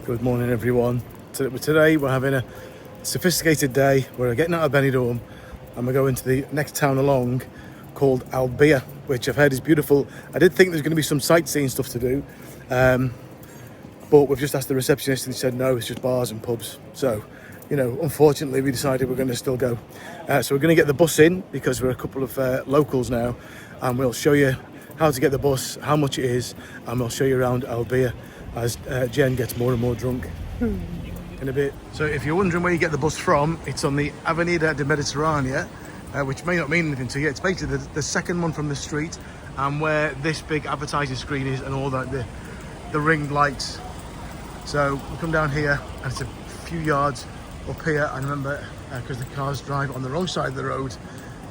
Good morning, everyone. Today we're having a sophisticated day. We're getting out of Benidorm and we're going to the next town along called Albir, which I've heard is beautiful. I did think there's going to be some sightseeing stuff to do, but we've just asked the receptionist and he said no, it's just bars and pubs. So, unfortunately we decided we're going to still go. So we're going to get the bus in because we're a couple of locals now, and we'll show you how to get the bus, how much it is, and we'll show you around Albir as Jen gets more and more drunk in a bit. So if you're wondering where you get the bus from, it's on the Avenida de Mediterránea, which may not mean anything to you. It's basically the second one from the street, and where this big advertising screen is and all that, the ringed lights. So we come down here and it's a few yards up here, and remember, because the cars drive on the wrong side of the road,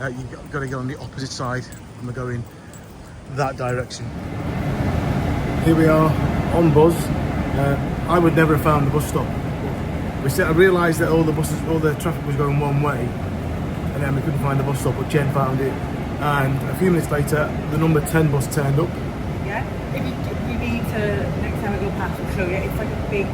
you've got to go on the opposite side, and we're going that direction. Here we are on bus. I would never have found the bus stop. I realised that all the traffic was going one way, and then we couldn't find the bus stop, but Jen found it, and a few minutes later the number 10 bus turned up. Yeah, if you need to, next time we go past, we'll show you. It's like a big,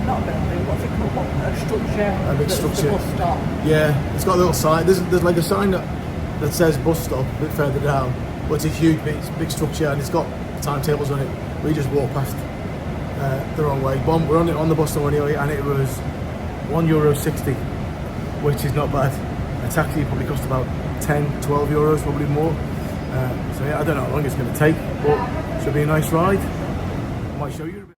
not a building, what's it called? A structure. A big structure. The bus stop. Yeah, it's got a little sign. There's like a sign that says bus stop a bit further down, but it's a huge big structure, and it's got timetables on it. We just walked past the wrong way. We're on the bus stop anyway, and it was €1.60, which is not bad. A taxi probably cost about 10, 12 euros, probably more. So yeah, I don't know how long it's going to take, but it should be a nice ride. I might show you a bit.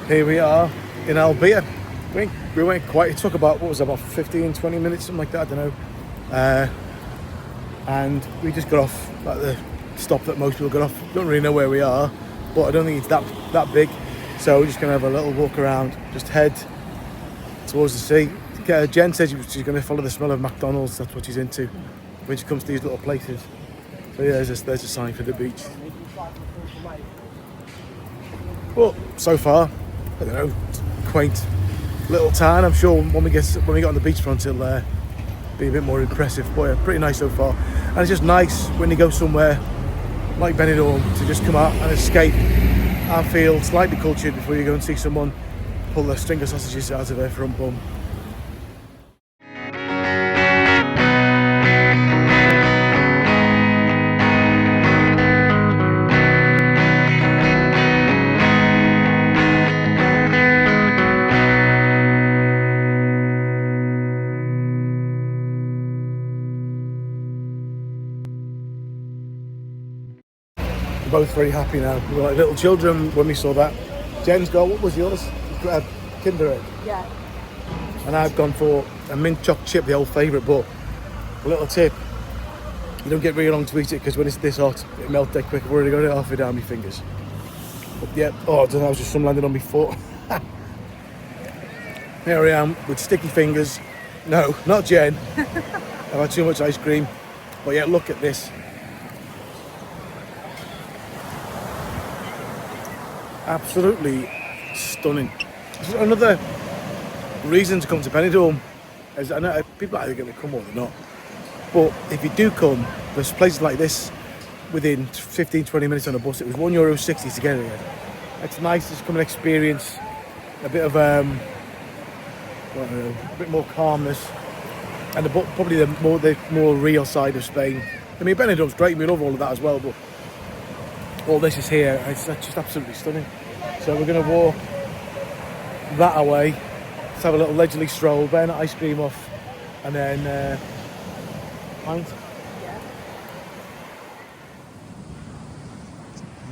Here we are in Albir. We went quite, it took about 15, 20 minutes, something like that, I don't know. And we just got off at the stop that most people get off. Don't really know where we are, but I don't think it's that big. So we're just going to have a little walk around, just head towards the sea. Jen says she's going to follow the smell of McDonald's. That's what she's into when she comes to these little places. So yeah, there's a sign for the beach. Well, so far, I don't know, quaint little town. I'm sure when we get on the beachfront it'll be a bit more impressive, but yeah, pretty nice so far. And it's just nice when you go somewhere like Benidorm to just come out and escape and feel slightly cultured before you go and see someone pull their string of sausages out of their front bum. Both very happy now. We were like little children when we saw that. Jen's got, what was yours? Kinder Egg. Yeah. And I've gone for a mint choc chip, the old favourite, but a little tip, you don't get really long to eat it because when it's this hot, it melts dead quick. I've already got it halfway down my fingers. But yeah, I don't know, it was just some landed on my foot. Here I am with sticky fingers. No, not Jen. I've had too much ice cream. But yeah, look at this. Absolutely stunning. Another reason to come to Benidorm is, I know people are either going to come or they're not, but if you do come, there's places like this within 15-20 minutes on a bus. It was €1.60 to get here. It's nice to come and experience a bit of a bit more calmness, and probably the more real side of Spain. I mean, Benidorm's great, we love all of that as well, but all this is here, it's just absolutely stunning. So we're going to walk that away, let's have a little leisurely stroll, burn an ice cream off, and then pint.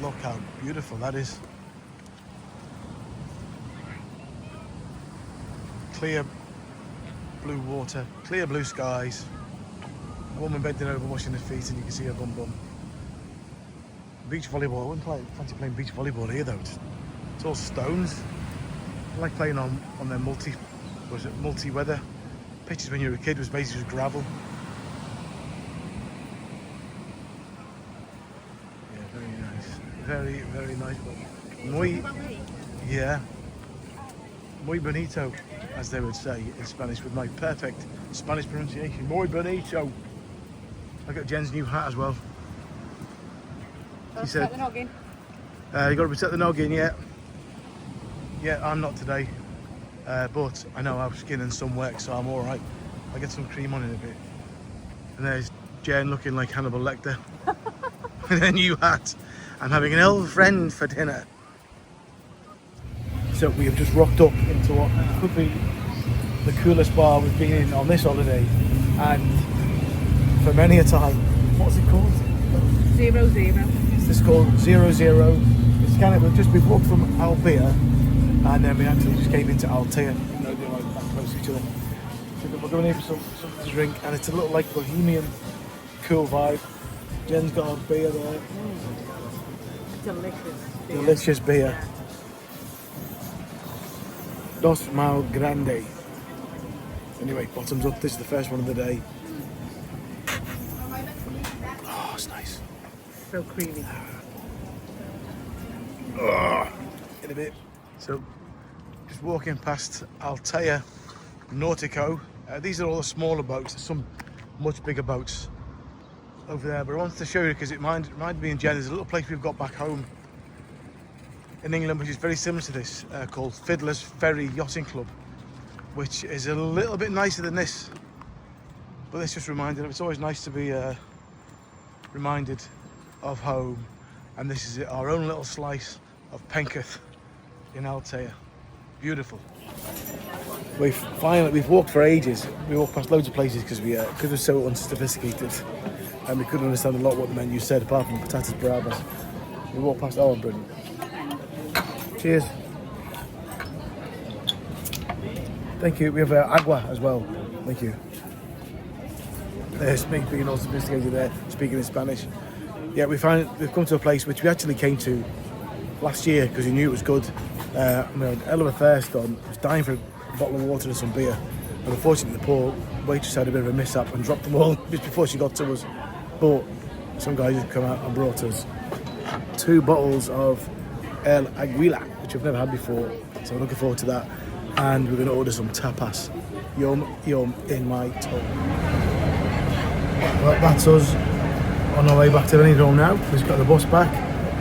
Look how beautiful that is. Clear blue water, clear blue skies. A woman bending over washing her feet and you can see her bum bum. Beach volleyball, I wouldn't fancy playing beach volleyball here though. It's all stones. I like playing on their multi-weather pitches when you were a kid, was basically just gravel. Yeah, very nice. Very, very nice. Muy bonito, as they would say in Spanish, with my perfect Spanish pronunciation. Muy bonito. I got Jen's new hat as well. She said, the noggin. You got to protect the noggin, yeah. Yeah, I'm not today, but I know how skin and sun work, so I'm all right. I get some cream on in a bit. And there's Jen looking like Hannibal Lecter with her new hat. I'm having an old friend for dinner. So we have just rocked up into what could be the coolest bar we've been in on this holiday, and for many a time. What's it called? 00. This is called 00. It's kind of we've walked from Albir, and then we actually just came into Altea. You know, they're like that close to each other. So we're going here for something to drink, and it's a little like bohemian, cool vibe. Jen's got a beer there. Delicious beer. Delicious beer. Dos Mal Grande. Anyway, bottoms up. This is the first one of the day. Oh, it's nice. So creamy. Oh, in a bit. So, just walking past Altea Nautico. These are all the smaller boats. There's some much bigger boats over there, but I wanted to show you because it reminded me in Jen. There's a little place we've got back home in England, which is very similar to this, called Fiddler's Ferry Yachting Club, which is a little bit nicer than this. But this just reminded of, it's always nice to be reminded of home, and this is our own little slice of Penketh in Altea. Beautiful. We've walked for ages. We walked past loads of places because we're so unsophisticated, and we couldn't understand a lot what the menu said apart from patatas bravas. We walked past. Oh, brilliant. Cheers. Thank you. We have agua as well. Thank you. Being all sophisticated there, speaking in Spanish. Yeah, we've come to a place which we actually came to last year because we knew it was good. We had a hell of a thirst on. I was dying for a bottle of water and some beer. But unfortunately, the poor waitress had a bit of a mishap and dropped them all just before she got to us. But some guys had come out and brought us 2 bottles of El Aguila, which I've never had before, so I'm looking forward to that. And we're going to order some tapas. Yum, yum in my tongue. Well, that's us on our way back to Benidorm now. We've just got the bus back.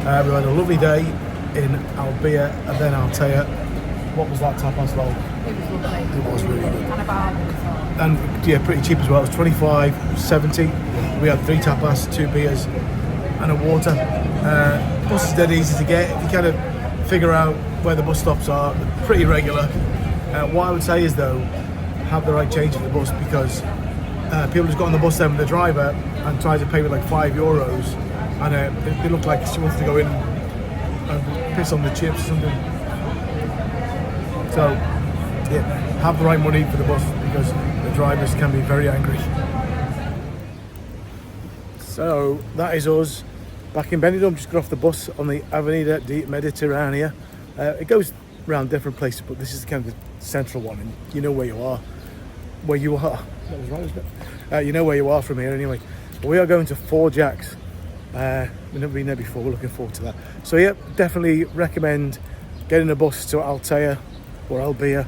We had a lovely day in Albir and then Altea. What was that tapas like? It was lovely. It was really good. And a bargain. And yeah, pretty cheap as well. It was $25.70. We had 3 tapas, 2 beers, and a water. Bus is dead easy to get. If you kind of figure out where the bus stops are, they're pretty regular. What I would say is though, have the right change at the bus, because people just got on the bus then with the driver and tried to pay with like €5, and they looked like she wanted to go in and piss on the chips or something. So yeah, have the right money for the bus because the drivers can be very angry. So that is us back in Benidorm. Just got off the bus on the Avenida de Mediterránea. It goes around different places, but this is kind of the central one, and you know where you are. That was right, wasn't it? You know where you are from here anyway. But we are going to 4 Jacks. We've never been there before. We're looking forward to that. So yeah, definitely recommend getting a bus to Altea or Albir.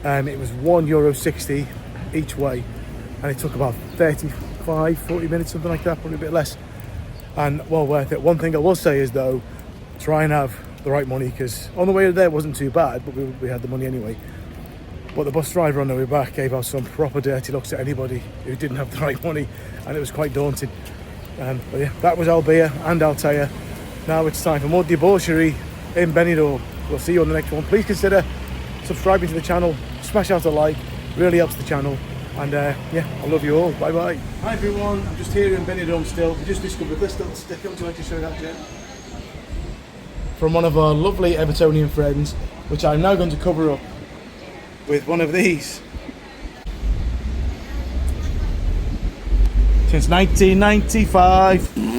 It was €1.60 each way, and it took about 35-40 minutes, something like that, probably a bit less, and well worth it. One thing I will say is though, try and have the right money, because on the way there it wasn't too bad, but we had the money anyway. But the bus driver on the way back gave out some proper dirty looks at anybody who didn't have the right money, and it was quite daunting. But yeah, that was Albir and Altea. Now it's time for more debauchery in Benidorm. We'll see you on the next one. Please consider subscribing to the channel, smash out a like, really helps the channel. And yeah, I love you all. Bye bye. Hi everyone, I'm just here in Benidorm still. We just discovered this little sticker. Would you like to show that, Jen? From one of our lovely Evertonian friends, which I'm now going to cover up with one of these. Since 1995.